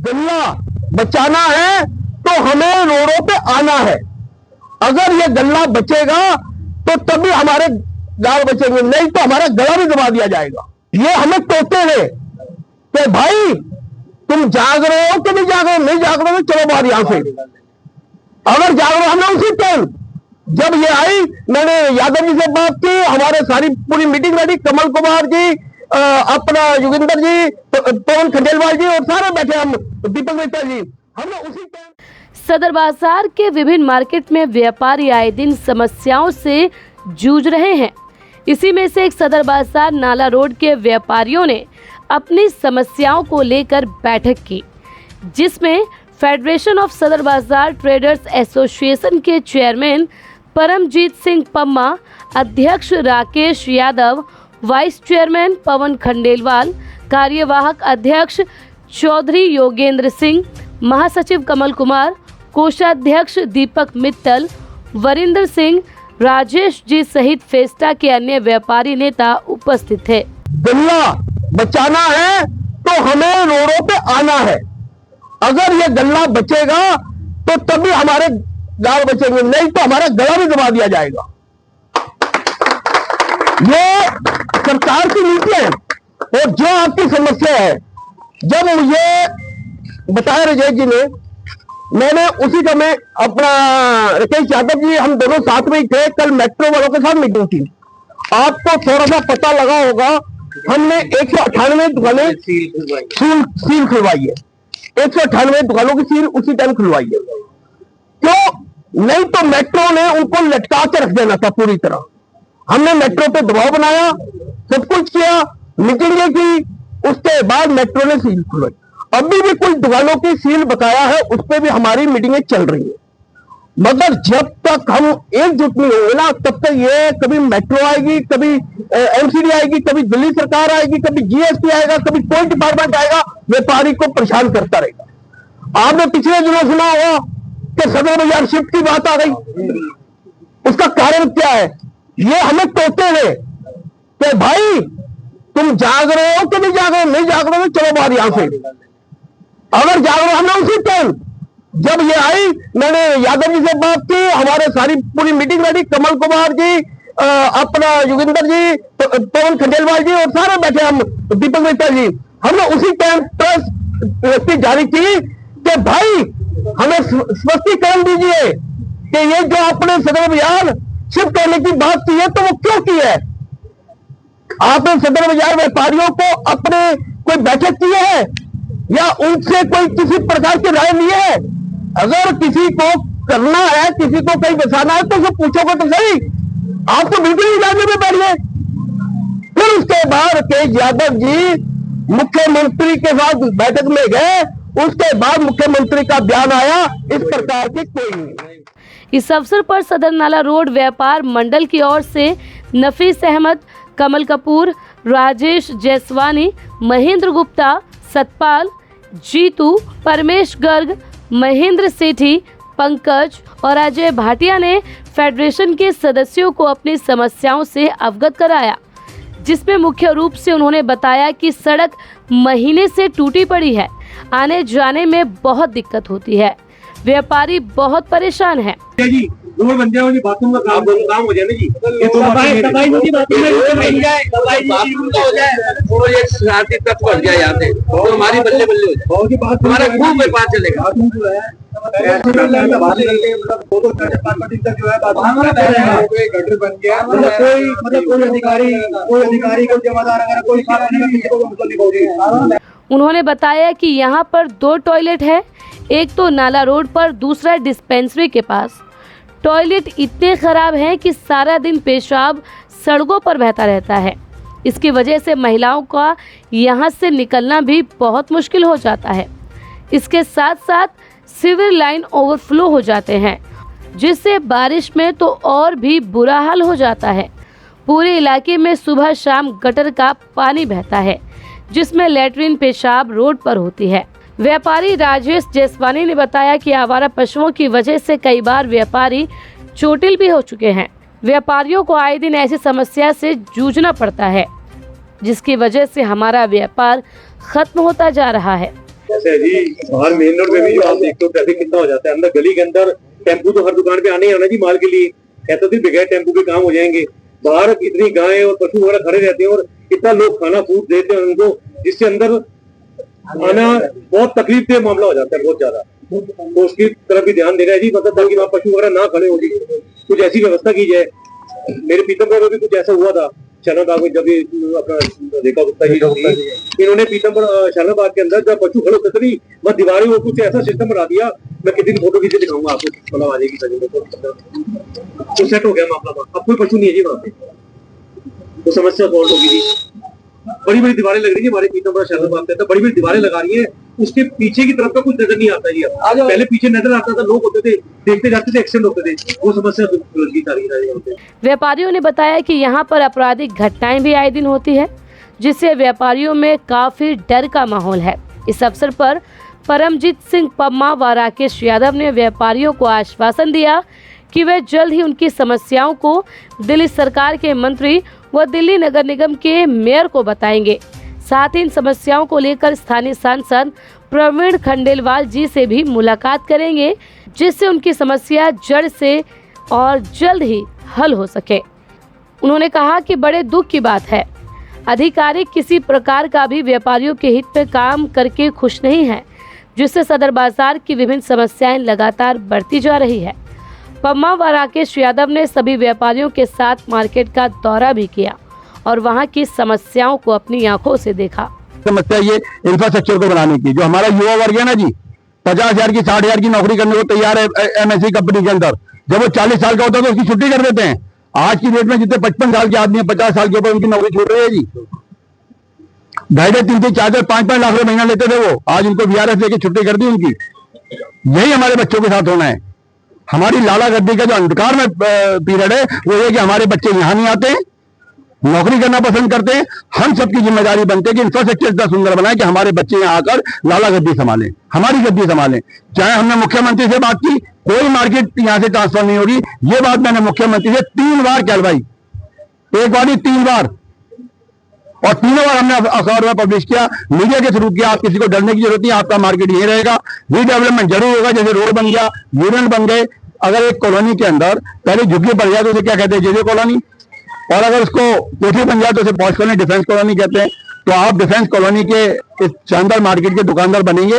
गल्ला बचाना है तो हमें रोडों पे आना है। अगर ये गल्ला बचेगा तो तभी हमारे गांव बचेंगे, नहीं तो हमारा गला भी दबा दिया जाएगा। ये हमें टोकते हैं कि भाई तुम जाग रहे हो कि नहीं जाग रहे हो, नहीं जाग रहे हो चलो बाहर यहां से। अगर जाग रहे हो, हमने उसी टाइम जब ये आई मैंने यादव जी से बात की, हमारे सारी पूरी मीटिंग बैठी, कमल कुमार जी, अपना योगिंदर जी, पवन खंडेलवाल जी और सारे बैठे, हम दीपक मित्तल जी, हमने उसी टाइम। सदर बाजार के विभिन्न मार्केट में व्यापारी आए दिन समस्याओं से जूझ रहे हैं। इसी में से एक सदर बाजार नाला रोड के व्यापारियों ने अपनी समस्याओं को लेकर बैठक की, जिसमें फेडरेशन ऑफ सदर बाजार ट्रेडर्स एसोसिएशन के चेयरमैन परमजीत सिंह पम्मा, अध्यक्ष राकेश यादव, वाइस चेयरमैन पवन खंडेलवाल, कार्यवाहक अध्यक्ष चौधरी योगेंद्र सिंह, महासचिव कमल कुमार, कोषाध्यक्ष दीपक मित्तल, वरिंदर सिंह, राजेश जी सहित फेस्टा के अन्य व्यापारी नेता उपस्थित थे। गल्ला बचाना है तो हमें रोडों पे आना है। अगर ये गल्ला बचेगा तो तभी हमारे गांव बचेंगे, नहीं तो हमारा गला भी दबा दिया जाएगा। ये सरकार की नीति है। और जो आपकी समस्या है, जब मुझे बताया रजत जी ने, मैंने उसी समय अपना राकेश यादव जी, हम दोनों साथ में ही थे, कल मेट्रो वालों के साथ मीटिंग थी। आपको थोड़ा सा पता लगा होगा, हमने 198 दुकानें सील खुलवाई है। 198 दुकानों की सील उसी टाइम खुलवाई है। क्यों? नहीं तो मेट्रो ने उनको लटका के रख देना था पूरी तरह। हमने मेट्रो पे दबाव बनाया, सब कुछ किया, मीटिंगें की, उसके बाद मेट्रो ने सील खुलवाई। अभी भी कुछ दुकानों की सील बकाया है, उस पर भी हमारी मीटिंगें चल रही है। मगर जब तक हम एकजुट नहीं होंगे ना, तब तक ये कभी मेट्रो आएगी, कभी एमसीडी आएगी, कभी दिल्ली सरकार आएगी, कभी जीएसटी आएगा, कभी कोई डिपार्टमेंट आएगा, व्यापारी को परेशान करता रहेगा। आपने पिछले दिनों सुना होगा कि सदर बाजार शिफ्ट की बात आ गई। उसका कारण क्या है? ये हमें टोकते हैं कि भाई तुम जाग रहे हो कि नहीं जाग रहे हो, नहीं जाग रहे हो चलो बाहर यहां से। अगर जाग रहे हो, हमने उसी टाइम जब ये आई मैंने यादव जी से बात की, हमारे सारी पूरी मीटिंग बैठी, कमल कुमार जी, अपना योगिंदर जी, पवन खंडेलवाल जी और सारे बैठे, हम दीपक मित्तल जी, हमने उसी टाइम प्रेस जारी की कि भाई हमें स्पष्टीकरण दीजिए कि ये जो आपने सदर बाजार शिफ्ट करने की बात की है तो वो क्यों की है। आपने सदर बाजार व्यापारियों को अपने कोई बैठक की है या उनसे कोई किसी प्रकार की राय ली है? अगर किसी को करना है, किसी को कहीं बसाना है तो उसे पूछोगे तो सही। आप तो बिल्कुल ही इलाके में बैठ गए। फिर उसके बाद राकेश यादव जी मुख्यमंत्री के साथ बैठक में गए, उसके बाद मुख्यमंत्री का बयान आया, इस प्रकार की कोई नहीं। इस अवसर पर सदर नाला रोड व्यापार मंडल की ओर से नफीस अहमद, कमल कपूर, राजेश जैसवानी, महेंद्र गुप्ता, सतपाल, जीतू, परमेश गर्ग, महेंद्र सेठी, पंकज और अजय भाटिया ने फेडरेशन के सदस्यों को अपनी समस्याओं से अवगत कराया, जिसमें मुख्य रूप से उन्होंने बताया कि सड़क महीने से टूटी पड़ी है, आने जाने में बहुत दिक्कत होती है, व्यापारी बहुत परेशान है। जी रोड बन जाए, बाथरूम का काम हो जाए ना जी, ये तो हो जाए और एक शरारती तत्व बढ़ जाए यहाँ से, तो हमारी बल्ले बल्ले हो जाए, हमारा खूब व्यापार चलेगा। गटर बन गया, कोई अधिकारी को जिम्मेदार अगर कोई। उन्होंने बताया कि यहाँ पर 2 टॉयलेट है, एक तो नाला रोड पर, दूसरा डिस्पेंसरी के पास। टॉयलेट इतने खराब हैं कि सारा दिन पेशाब सड़कों पर बहता रहता है। इसकी वजह से महिलाओं का यहाँ से निकलना भी बहुत मुश्किल हो जाता है। इसके साथ साथ सीवर लाइन ओवरफ्लो हो जाते हैं, जिससे बारिश में तो और भी बुरा हाल हो जाता है। पूरे इलाके में सुबह शाम गटर का पानी बहता है, जिसमें लैट्रिन पेशाब रोड पर होती है। व्यापारी राजेश जैसवानी ने बताया कि आवारा पशुओं की वजह से कई बार व्यापारी चोटिल भी हो चुके हैं। व्यापारियों को आए दिन ऐसी समस्या से जूझना पड़ता है, जिसकी वजह से हमारा व्यापार खत्म होता जा रहा है। ऐसे है जी, बाहर मेन रोड पे भी आप देखते हो ट्रैफिक कितना हो जाता है, अंदर गली के अंदर टेम्पू तो हर दुकान पे आने ही आना जी माल के लिए, कहते थे बगैर टेम्पू के काम हो जाएंगे। बाहर इतनी गायें और पशु वगैरह खड़े रहते हैं और इतना लोग खाना फूड देते हैं उनको, जिससे अंदर आना बहुत तकलीफ से मामला हो जाता है बहुत ज्यादा। तो उसकी तरफ भी ध्यान देना है जी, मतलब ताकि वहाँ पशु वगैरह ना खड़े हो जी, कुछ ऐसी व्यवस्था की जाए। मेरे पीतमपुर में भी कुछ ऐसा हुआ था, शाहनाबाग में जब ये अपना देखा कुत्ता जी इन्होंने पीतमपुर शाहनाबाग के अंदर जब पशु खड़े होते थे बस दीवारें वो कुछ ऐसा सिस्टम बना दिया, मैं किसी दिन फोटो खींचे दिखाऊंगा आपको, मतलब आ जाएगी सभी तो सेट हो गया मामला। अब कोई पशु नहीं है जी वहाँ पे, तो समस्या सॉल्व होगी जी। बड़ी बड़ी दीवारें लग रही है हमारे पीतमपुर शाहनाबाग के अंदर, बड़ी बड़ी दीवारें लगा रही है, उसके पीछे की तरफ का कुछ नजर नहीं आता जी। अब पहले पीछे नजर आता था, लोग होते थे देखते जाते थे, एक्सीडेंट होते थे, वो समस्या सुलझ गई सारी। व्यापारियों ने बताया कि यहाँ पर आपराधिक घटनाएं भी आए दिन होती है, जिससे व्यापारियों में काफी डर का माहौल है। इस अवसर पर परमजीत सिंह पम्मा व राकेश यादव ने व्यापारियों को आश्वासन दिया कि वे जल्द ही उनकी समस्याओं को दिल्ली सरकार के मंत्री व दिल्ली नगर निगम के मेयर को बताएंगे। साथ ही इन समस्याओं को लेकर स्थानीय सांसद प्रवीण खंडेलवाल जी से भी मुलाकात करेंगे, जिससे उनकी समस्या जड़ से और जल्द ही हल हो सके। उन्होंने कहा कि बड़े दुख की बात है, अधिकारी किसी प्रकार का भी व्यापारियों के हित में काम करके खुश नहीं है, जिससे सदर बाजार की विभिन्न समस्याएं लगातार बढ़ती जा रही है। पम्मा व राकेश यादव ने सभी व्यापारियों के साथ मार्केट का दौरा भी किया और वहां की समस्याओं को अपनी आंखों से देखा। समस्या ये इंफ्रास्ट्रक्चर को बनाने की, जो हमारा युवा वर्ग है ना जी, 50,000 की 60,000 की नौकरी करने को तैयार है एमएससी कंपनी के अंदर, जब वो 40 साल का होता है तो उसकी छुट्टी कर देते हैं। आज की डेट में जितने 55 साल के आदमी है, 50 साल के ऊपर उनकी नौकरी छूट रही है जी। 2.5, 3, 4, 5 लाख रुपए महीना लेते थे वो, आज उनको VRS लेके छुट्टी कर दी उनकी। यही हमारे बच्चों के साथ होना है। हमारी लाला गद्दी का जो अंधकार में पीरियड है वो ये कि हमारे बच्चे यहाँ नहीं आते, नौकरी करना पसंद करते हैं। हम सबकी जिम्मेदारी बनती है कि इंफ्रास्ट्रक्चर इतना सुंदर बनाए कि हमारे बच्चे यहाँ आकर लाला गद्दी संभालें, हमारी गद्दी संभालें। चाहे हमने मुख्यमंत्री से बात की, कोई मार्केट यहाँ से ट्रांसफर नहीं होगी, ये बात मैंने मुख्यमंत्री से 3 बार कहलवाई, एक बार नहीं 3 बार, और तीनों बार हमने अखबार में पब्लिश किया, मीडिया के थ्रू किया। आप किसी को डरने की जरूरत नहीं, आपका मार्केट यही रहेगा। रीडेवलपमेंट जरूर होगा, जैसे रोड बन गया, यूनियन बन गए। अगर एक कॉलोनी के अंदर पहले झुग्गी पड़ जाए तो उसे क्या कहते हैं, जेजे कॉलोनी, और अगर उसको कोठी बन जाए तो उसे पॉश कॉलोनी, डिफेंस कॉलोनी कहते हैं। तो आप डिफेंस कॉलोनी के इस शानदार मार्केट के दुकानदार बनेंगे।